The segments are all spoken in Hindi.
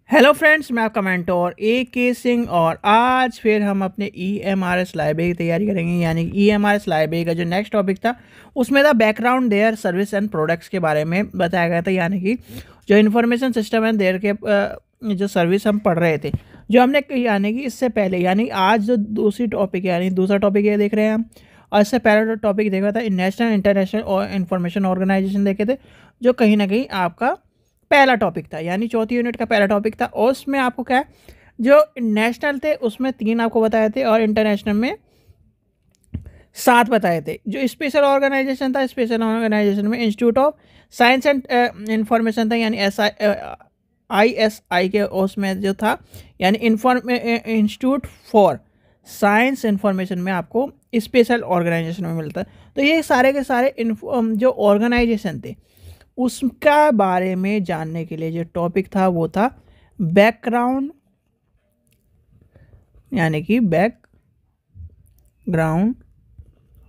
हेलो फ्रेंड्स, मैं आपका मेंटोर के सिंह और आज फिर हम अपने EMRS लाइब्रेरी की तैयारी करेंगे। यानी EMRS लाइब्रेरी का जो नेक्स्ट टॉपिक था उसमें था background their service and products के बारे में बताया गया था। यानी कि जो इन्फॉर्मेशन सिस्टम एंड देयर के जो सर्विस हम पढ़ रहे थे, जो हमने यानी कि इससे पहले यानी आज जो दूसरी टॉपिक यानी दूसरा टॉपिक ये देख रहे हैं हम। और इससे पहला टॉपिक देखा था नेशनल इंटरनेशनल और इन्फॉर्मेशन ऑर्गेनाइजेशन देखे थे, जो कहीं ना कहीं आपका पहला टॉपिक था। यानी चौथी यूनिट का पहला टॉपिक था। और उसमें आपको क्या है, जो नेशनल थे उसमें 3 आपको बताए थे और इंटरनेशनल में 7 बताए थे। जो स्पेशल ऑर्गेनाइजेशन था, स्पेशल ऑर्गेनाइजेशन में institute of science and information था, यानी ISI के उसमें जो था, यानी इंस्टीट्यूट फॉर साइंस इंफॉर्मेशन में आपको स्पेशल ऑर्गेनाइजेशन में मिलता है। तो ये सारे के सारे जो ऑर्गेनाइजेशन थे उसका बारे में जानने के लिए जो टॉपिक था वो था बैकग्राउंड, यानी कि background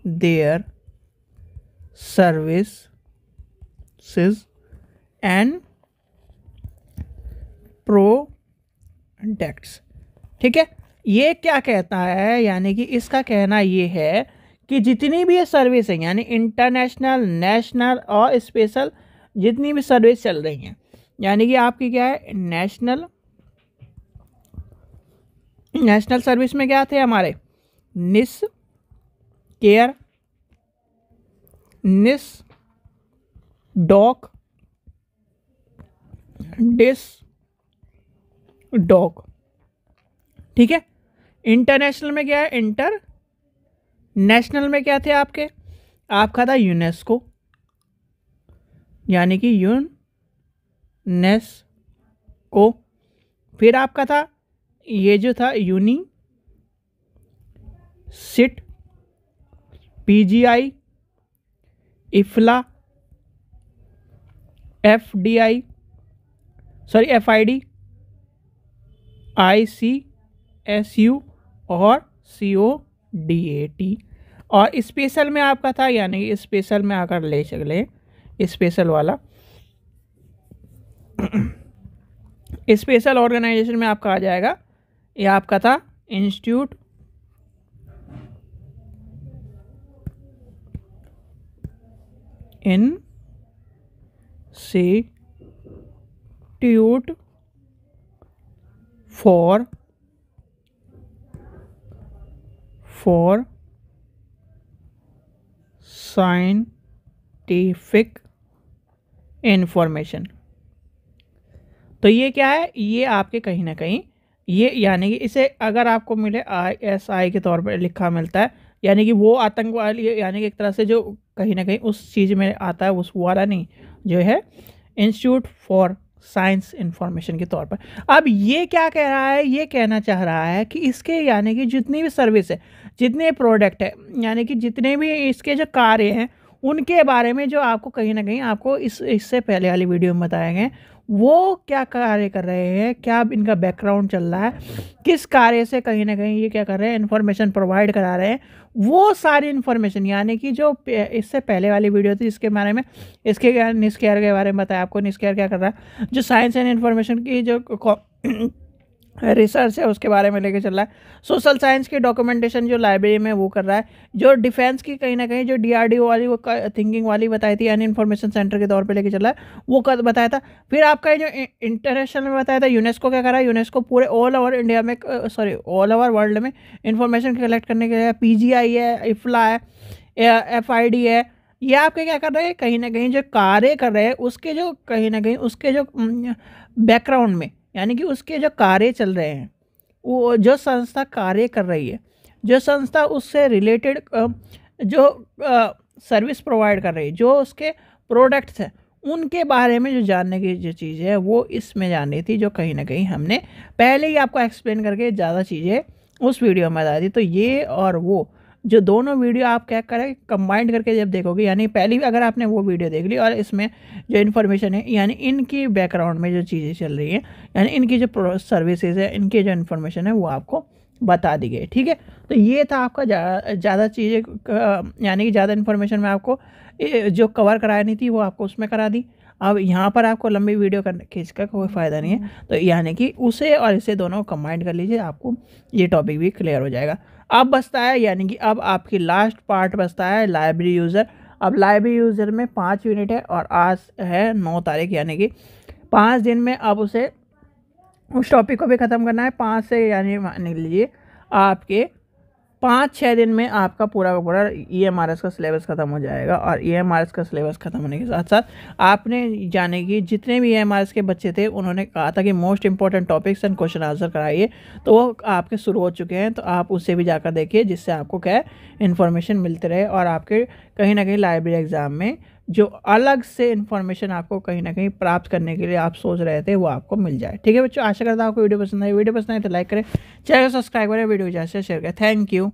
their services and products. ठीक है, ये क्या कहता है, यानी कि इसका कहना ये है कि जितनी भी ये सर्विस है, यानी इंटरनेशनल, नेशनल और स्पेशल जितनी भी सर्विस चल रही हैं, यानी कि आपकी क्या है, नेशनल सर्विस में क्या थे हमारे, निस केयर, निस डॉक, डिस डॉक। ठीक है, इंटरनेशनल में क्या है, इंटर नेशनल में क्या थे आपके, आपका था यूनेस्को, यानी कि यूनेस्को। फिर आपका था ये जो था UNISIST, PGI, IFLA, FID, ICSU और CODAT। और स्पेशल में आपका था, यानी स्पेशल में आकर ले चले, स्पेशल वाला स्पेशल ऑर्गेनाइजेशन में आपका आ जाएगा, ये आपका था इंस्टीट्यूट फॉर साइंटिफिक इंफॉर्मेशन। तो ये क्या है, ये आपके कहीं ना कहीं ये, यानी कि इसे अगर आपको मिले ISI के तौर पर लिखा मिलता है, यानी कि वो आतंकवादी, यानी कि एक तरह से जो कहीं ना कहीं उस चीज़ में आता है, उस वाला नहीं, जो है इंस्टीट्यूट फॉर साइंस इंफॉर्मेशन के तौर पर। अब ये क्या कह रहा है, ये कहना चाह रहा है कि इसके यानी कि जितनी भी सर्विस है, जितने प्रोडक्ट है, यानी कि जितने भी इसके जो कार्य हैं, उनके बारे में जो आपको कहीं ना कहीं आपको इससे पहले वाली वीडियो में बताए गए, वो क्या कार्य कर रहे हैं, क्या इनका बैकग्राउंड चल रहा है, किस कार्य से कहीं ना कहीं ये क्या कर रहे हैं, इन्फॉर्मेशन प्रोवाइड करा रहे हैं, वो सारी इन्फॉर्मेशन। यानी कि जो इससे पहले वाली वीडियो थी इसके बारे में, इसके निस्केयर के बारे में बताया आपको। निस्केयर क्या कर रहा है, जो साइंस एंड इन्फॉर्मेशन की जो रिसर्च है उसके बारे में लेके चल रहा है। सोशल साइंस की डॉक्यूमेंटेशन जो लाइब्रेरी में वो कर रहा है। जो डिफेंस की कहीं ना कहीं जो DRDO वाली वो थिंकिंग वाली बताई थी, यानी इन्फॉर्मेशन सेंटर के तौर पे लेके चल रहा है, वो बताया था। फिर आपका जो इंटरनेशनल में बताया था, यूनेस्को क्या कर रहा है, यूनेस्को पूरे ऑल ओवर इंडिया में, ऑल ओवर वर्ल्ड में इन्फॉर्मेशन कलेक्ट करने के लिए PGI है, इफ्ला है, FID है, ये आपके क्या कर रहे हैं, कहीं ना कहीं जो कार्य कर रहे हैं उसके जो कहीं ना कहीं उसके जो बैकग्राउंड में, यानी कि उसके जो कार्य चल रहे हैं, वो जो संस्था कार्य कर रही है, जो संस्था उससे रिलेटेड जो सर्विस प्रोवाइड कर रही है, जो उसके प्रोडक्ट्स हैं, उनके बारे में जो जानने की जो चीज़ है वो इसमें जाननी थी, जो कहीं ना कहीं हमने पहले ही आपको एक्सप्लेन करके ज़्यादा चीज़ें उस वीडियो में बता दी। तो ये और वो जो दोनों वीडियो आप क्या करें, कंबाइंड करके जब देखोगे, यानी पहली अगर आपने वो वीडियो देख ली और इसमें जो इन्फॉर्मेशन है, यानी इनकी बैकग्राउंड में जो चीज़ें चल रही हैं, यानी इनकी जो सर्विसेज है, इनकी जो इन्फॉर्मेशन है वो आपको बता दी गई। ठीक है, तो ये था आपका ज़्यादा चीज़ें, यानी कि ज़्यादा इन्फॉर्मेशन में आपको जो कवर करानी थी वो आपको उसमें करा दी। अब यहाँ पर आपको लंबी वीडियो करने खींच का कोई फ़ायदा नहीं है, तो यानी कि उसे और इसे दोनों कंबाइन कर लीजिए, आपको ये टॉपिक भी क्लियर हो जाएगा। अब बचता है, यानी कि अब आपकी लास्ट पार्ट बचता है लाइब्रेरी यूज़र। अब लाइब्रेरी यूज़र में 5 यूनिट है और आज है 9 तारीख, यानी कि 5 दिन में अब उसे उस टॉपिक को भी ख़त्म करना है। 5 से यानी मान लीजिए आपके 5-6 दिन में आपका पूरा का पूरा EMRS का सिलेबस ख़त्म हो जाएगा। और EMRS का सिलेबस ख़त्म होने के साथ साथ आपने जाने कि जितने भी EMRS के बच्चे थे उन्होंने कहा था कि most important topics and question answer कराइए, तो वो आपके शुरू हो चुके हैं। तो आप उससे भी जाकर देखिए, जिससे आपको क्या है इन्फॉर्मेशन मिलती रहे और आपके कहीं ना कहीं लाइब्रेरी एग्ज़ाम में जो अलग से इन्फॉर्मेशन आपको कहीं ना कहीं प्राप्त करने के लिए आप सोच रहे थे वो आपको मिल जाए। ठीक है बच्चों, आशा करता हूँ आपको वीडियो पसंद आई। वीडियो पसंद आई तो लाइक करें, चैनल को सब्सक्राइब करें, वीडियो ज़्यादा से शेयर करें। Thank you.